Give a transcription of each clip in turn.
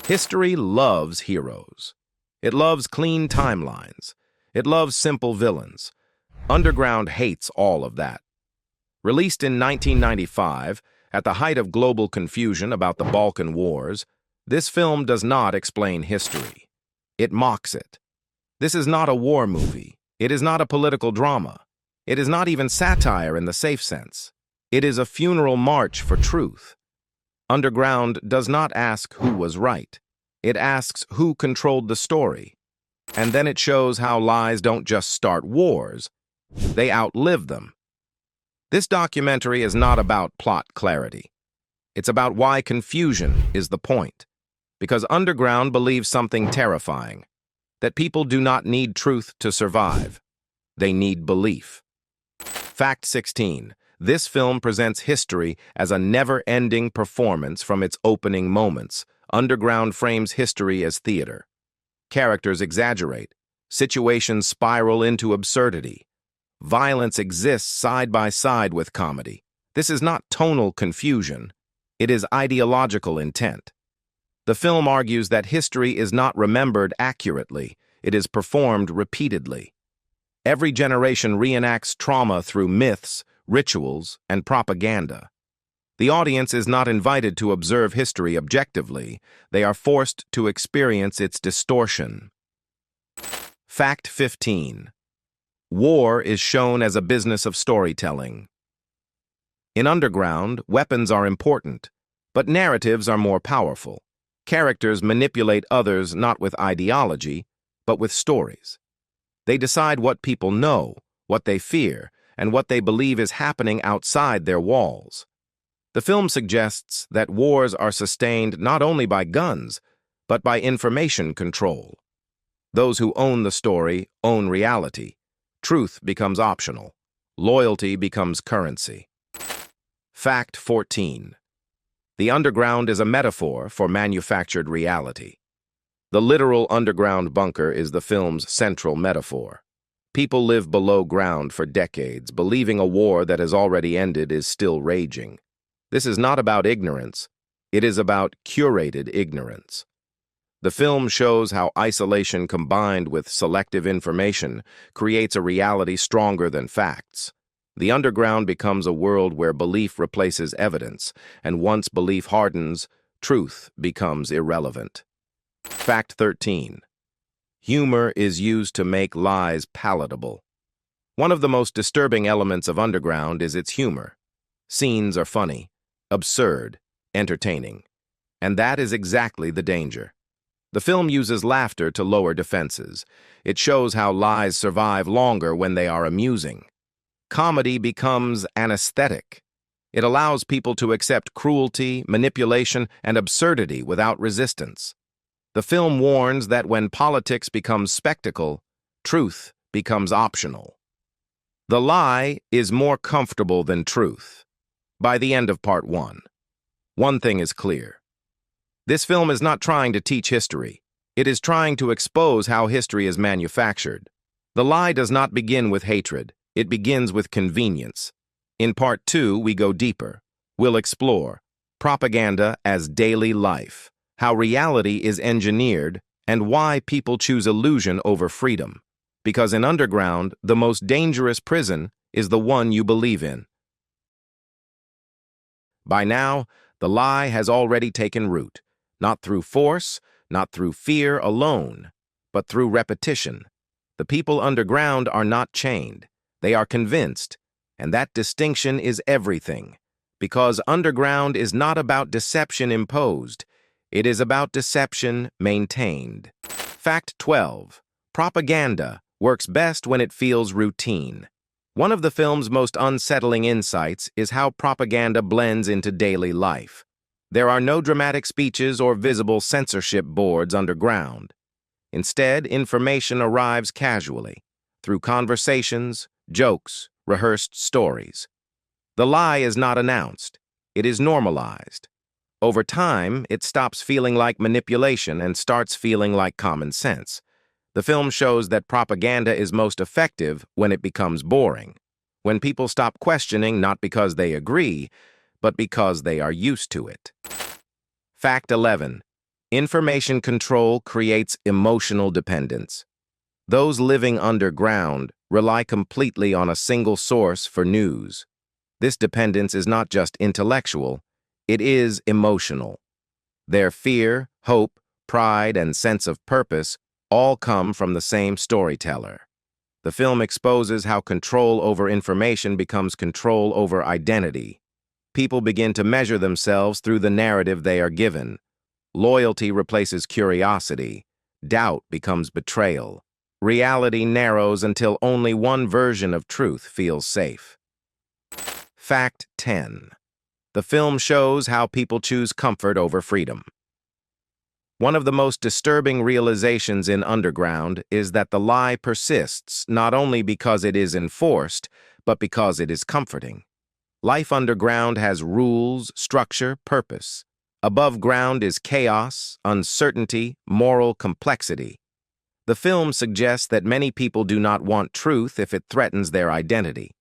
History loves heroes. It loves clean timelines. It loves simple villains. Underground hates all of that. Released in 1995, at the height of global confusion about the Balkan Wars, this film does not explain history. It mocks it. This is not a war movie. It is not a political drama. It is not even satire in the safe sense. It is a funeral march for truth. Underground does not ask who was right. It asks who controlled the story. And then it shows how lies don't just start wars. They outlive them. This documentary is not about plot clarity. It's about why confusion is the point. Because Underground believes something terrifying, that people do not need truth to survive. They need belief. Fact 16. This film presents history as a never-ending performance from its opening moments. Underground frames history as theater. Characters exaggerate. Situations spiral into absurdity. Violence exists side by side with comedy. This is not tonal confusion. It is ideological intent. The film argues that history is not remembered accurately. It is performed repeatedly. Every generation reenacts trauma through myths, rituals, and propaganda. The audience is not invited to observe history objectively. They are forced to experience its distortion. Fact 15. War is shown as a business of storytelling. In Underground, weapons are important, but narratives are more powerful. Characters manipulate others not with ideology, but with stories. They decide what people know, what they fear, and what they believe is happening outside their walls. The film suggests that wars are sustained not only by guns, but by information control. Those who own the story own reality. Truth becomes optional. Loyalty becomes currency. Fact 14. The underground is a metaphor for manufactured reality. The literal underground bunker is the film's central metaphor. People live below ground for decades, believing a war that has already ended is still raging. This is not about ignorance. It is about curated ignorance. The film shows how isolation combined with selective information creates a reality stronger than facts. The underground becomes a world where belief replaces evidence, and once belief hardens, truth becomes irrelevant. Fact 13. Humor is used to make lies palatable. One of the most disturbing elements of Underground is its humor. Scenes are funny, absurd, entertaining. And that is exactly the danger. The film uses laughter to lower defenses. It shows how lies survive longer when they are amusing. Comedy becomes anesthetic. It allows people to accept cruelty, manipulation, and absurdity without resistance. The film warns that when politics becomes spectacle, truth becomes optional. The lie is more comfortable than truth. By the end of part 1, one thing is clear. This film is not trying to teach history. It is trying to expose how history is manufactured. The lie does not begin with hatred. It begins with convenience. In part 2, we go deeper. We'll explore propaganda as daily life, how reality is engineered, and why people choose illusion over freedom. Because in Underground, the most dangerous prison is the one you believe in. By now, the lie has already taken root. Not through force, not through fear alone, but through repetition. The people underground are not chained. They are convinced, and that distinction is everything. Because Underground is not about deception imposed. It is about deception maintained. Fact 12. Propaganda works best when it feels routine. One of the film's most unsettling insights is how propaganda blends into daily life. There are no dramatic speeches or visible censorship boards underground. Instead, information arrives casually, through conversations, jokes, rehearsed stories. The lie is not announced. It is normalized. Over time, it stops feeling like manipulation and starts feeling like common sense. The film shows that propaganda is most effective when it becomes boring, when people stop questioning not because they agree, but because they are used to it. Fact 11. Information control creates emotional dependence. Those living underground rely completely on a single source for news. This dependence is not just intellectual, it is emotional. Their fear, hope, pride, and sense of purpose all come from the same storyteller. The film exposes how control over information becomes control over identity. People begin to measure themselves through the narrative they are given. Loyalty replaces curiosity. Doubt becomes betrayal. Reality narrows until only one version of truth feels safe. Fact 10. The film shows how people choose comfort over freedom. One of the most disturbing realizations in Underground is that the lie persists not only because it is enforced, but because it is comforting. Life underground has rules, structure, purpose. Above ground is chaos, uncertainty, moral complexity. The film suggests that many people do not want truth if it threatens their identity.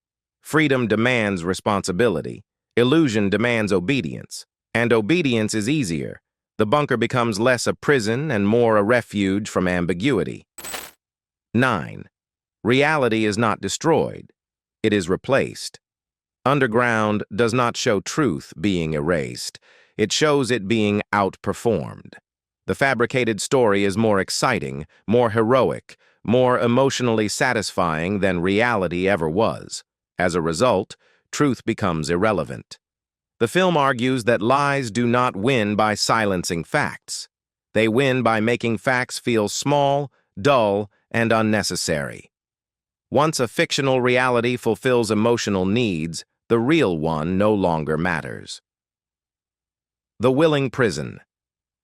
Freedom demands responsibility. Illusion demands obedience. And obedience is easier. The bunker becomes less a prison and more a refuge from ambiguity. 9. Reality is not destroyed. It is replaced. Underground does not show truth being erased. It shows it being outperformed. The fabricated story is more exciting, more heroic, more emotionally satisfying than reality ever was. As a result, truth becomes irrelevant. The film argues that lies do not win by silencing facts. They win by making facts feel small, dull, and unnecessary. Once a fictional reality fulfills emotional needs, the real one no longer matters. The Willing Prison.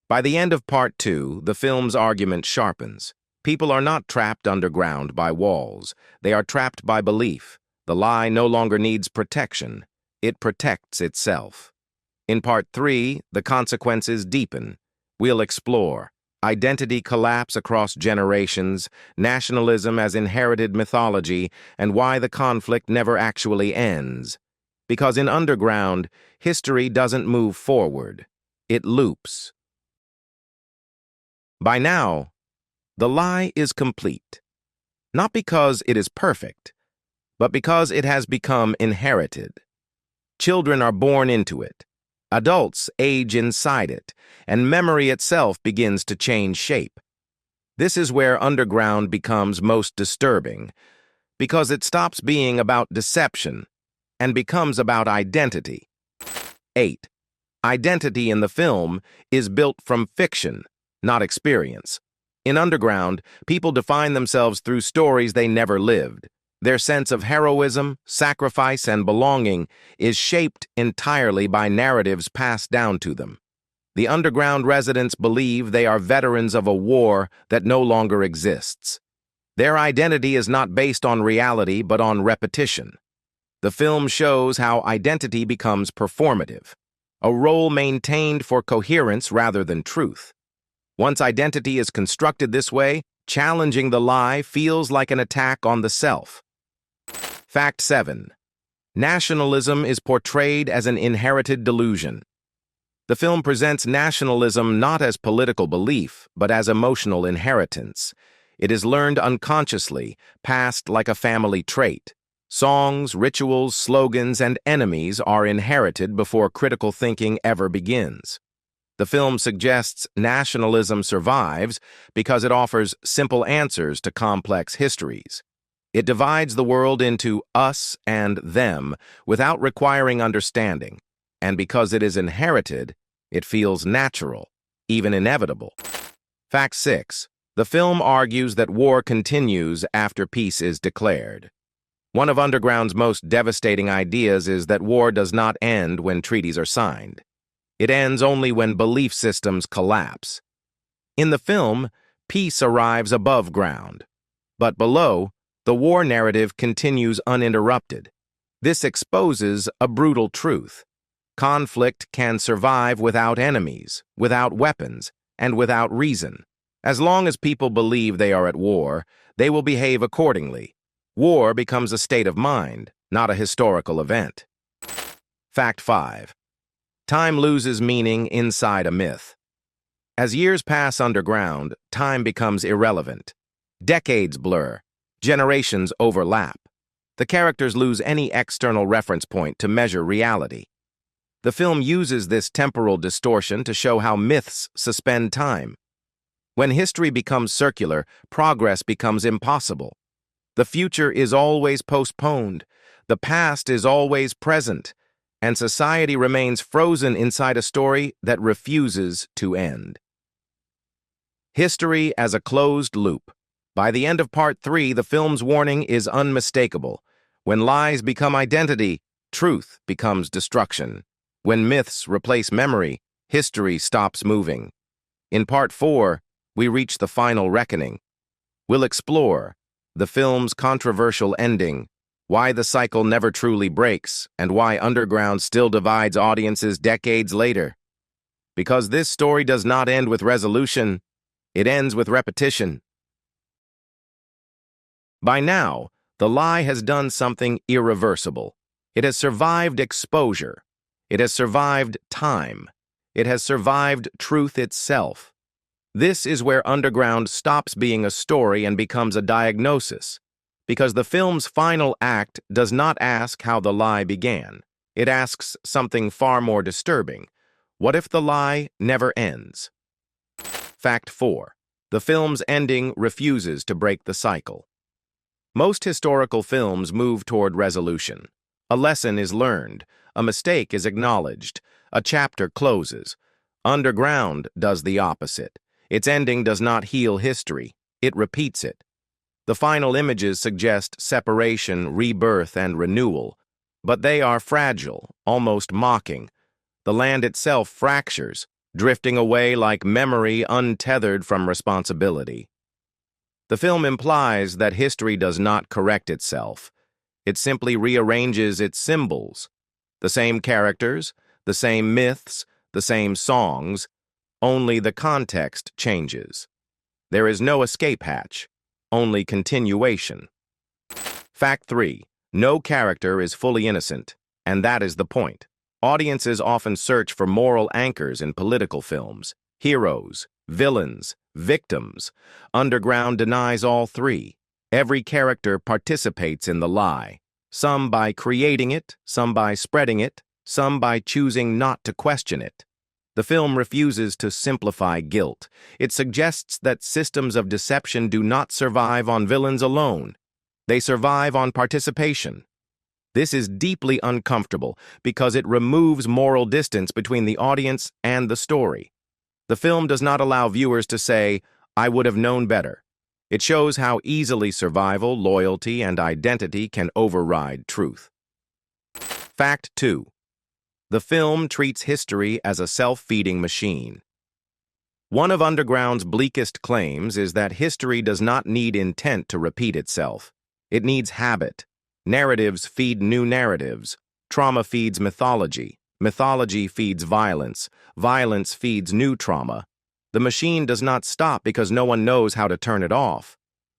By the end of Part 2, the film's argument sharpens. People are not trapped underground by walls. They are trapped by belief. The lie no longer needs protection. It protects itself. In Part 3, the consequences deepen. We'll explore identity collapse across generations, nationalism as inherited mythology, and why the conflict never actually ends. Because in Underground, history doesn't move forward. It loops. By now, the lie is complete. Not because it is perfect, but because it has become inherited. Children are born into it. Adults age inside it, and memory itself begins to change shape. This is where Underground becomes most disturbing, because it stops being about deception and becomes about identity. 8. Identity in the film is built from fiction, not experience. In Underground, people define themselves through stories they never lived. Their sense of heroism, sacrifice, and belonging is shaped entirely by narratives passed down to them. The underground residents believe they are veterans of a war that no longer exists. Their identity is not based on reality but on repetition. The film shows how identity becomes performative, a role maintained for coherence rather than truth. Once identity is constructed this way, challenging the lie feels like an attack on the self. Fact 7. Nationalism is portrayed as an inherited delusion. The film presents nationalism not as political belief, but as emotional inheritance. It is learned unconsciously, passed like a family trait. Songs, rituals, slogans, and enemies are inherited before critical thinking ever begins. The film suggests nationalism survives because it offers simple answers to complex histories. It divides the world into us and them without requiring understanding, and because it is inherited, it feels natural, even inevitable. Fact 6. The film argues that war continues after peace is declared. One of Underground's most devastating ideas is that war does not end when treaties are signed. It ends only when belief systems collapse. In the film, peace arrives above ground, but below, the war narrative continues uninterrupted. This exposes a brutal truth. Conflict can survive without enemies, without weapons, and without reason. As long as people believe they are at war, they will behave accordingly. War becomes a state of mind, not a historical event. Fact 5. Time loses meaning inside a myth. As years pass underground, time becomes irrelevant. Decades blur. Generations overlap. The characters lose any external reference point to measure reality. The film uses this temporal distortion to show how myths suspend time. When history becomes circular, progress becomes impossible. The future is always postponed. The past is always present. And society remains frozen inside a story that refuses to end. History as a closed loop. By the end of Part 3, the film's warning is unmistakable. When lies become identity, truth becomes destruction. When myths replace memory, history stops moving. In Part 4, we reach the final reckoning. We'll explore the film's controversial ending, why the cycle never truly breaks, and why Underground still divides audiences decades later. Because this story does not end with resolution, it ends with repetition. By now, the lie has done something irreversible. It has survived exposure. It has survived time. It has survived truth itself. This is where Underground stops being a story and becomes a diagnosis, because the film's final act does not ask how the lie began. It asks something far more disturbing. What if the lie never ends? Fact 4. The film's ending refuses to break the cycle. Most historical films move toward resolution. A lesson is learned. A mistake is acknowledged. A chapter closes. Underground does the opposite. Its ending does not heal history. It repeats it. The final images suggest separation, rebirth, and renewal. But they are fragile, almost mocking. The land itself fractures, drifting away like memory untethered from responsibility. The film implies that history does not correct itself. It simply rearranges its symbols. The same characters, the same myths, the same songs, only the context changes. There is no escape hatch, only continuation. Fact 3. No character is fully innocent, and that is the point. Audiences often search for moral anchors in political films. Heroes, villains, victims. Underground denies all three. Every character participates in the lie. Some by creating it, some by spreading it, some by choosing not to question it. The film refuses to simplify guilt. It suggests that systems of deception do not survive on villains alone. They survive on participation. This is deeply uncomfortable because it removes moral distance between the audience and the story. The film does not allow viewers to say, "I would have known better." It shows how easily survival, loyalty, and identity can override truth. Fact 2. The film treats history as a self-feeding machine. One of Underground's bleakest claims is that history does not need intent to repeat itself. It needs habit. Narratives feed new narratives. Trauma feeds mythology. Mythology feeds violence. Violence feeds new trauma. The machine does not stop because no one knows how to turn it off.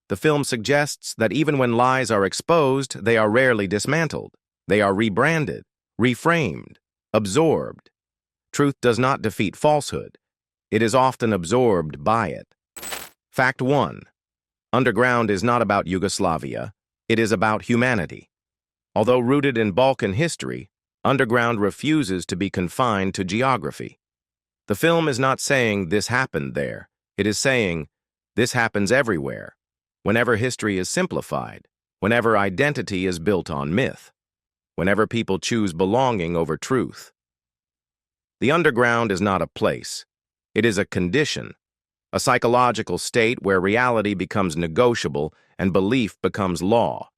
The film suggests that even when lies are exposed, they are rarely dismantled. They are rebranded, reframed, absorbed. Truth does not defeat falsehood. It is often absorbed by it. Fact 1. Underground is not about Yugoslavia. It is about humanity. Although rooted in Balkan history, Underground refuses to be confined to geography. The film is not saying this happened there. It is saying this happens everywhere. Whenever history is simplified, whenever identity is built on myth, whenever people choose belonging over truth. The underground is not a place. It is a condition, a psychological state where reality becomes negotiable and belief becomes law.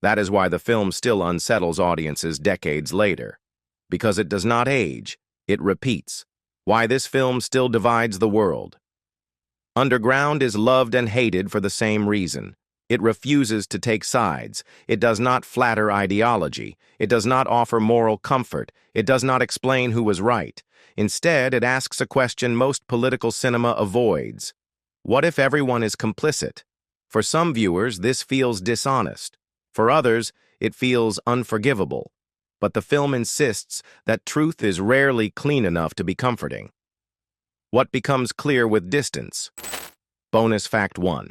That is why the film still unsettles audiences decades later. Because it does not age, it repeats. Why this film still divides the world. Underground is loved and hated for the same reason. It refuses to take sides. It does not flatter ideology. It does not offer moral comfort. It does not explain who was right. Instead, it asks a question most political cinema avoids. What if everyone is complicit? For some viewers, this feels dishonest. For others, it feels unforgivable. But the film insists that truth is rarely clean enough to be comforting. What becomes clear with distance? Bonus fact 1.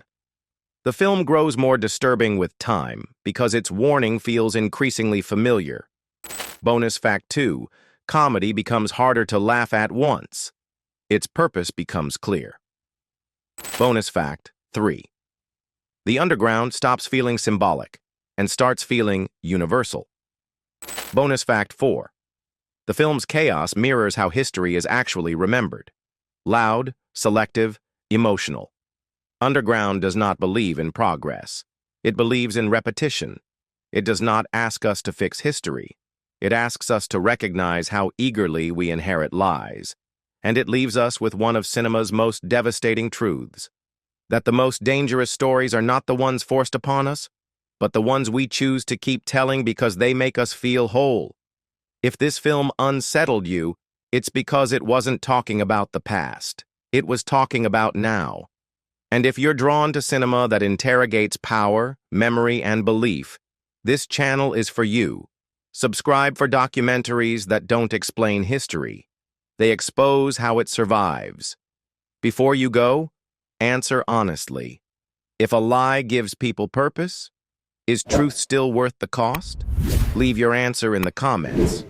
The film grows more disturbing with time because its warning feels increasingly familiar. Bonus fact 2. Comedy becomes harder to laugh at once. Its purpose becomes clear. Bonus fact 3. The underground stops feeling symbolic and starts feeling universal. Bonus fact 4. The film's chaos mirrors how history is actually remembered. Loud, selective, emotional. Underground does not believe in progress. It believes in repetition. It does not ask us to fix history. It asks us to recognize how eagerly we inherit lies. And it leaves us with one of cinema's most devastating truths: that the most dangerous stories are not the ones forced upon us, but the ones we choose to keep telling because they make us feel whole. If this film unsettled you, it's because it wasn't talking about the past. It was talking about now. And if you're drawn to cinema that interrogates power, memory, and belief, this channel is for you. Subscribe for documentaries that don't explain history. They expose how it survives. Before you go, answer honestly. If a lie gives people purpose, is truth still worth the cost? Leave your answer in the comments.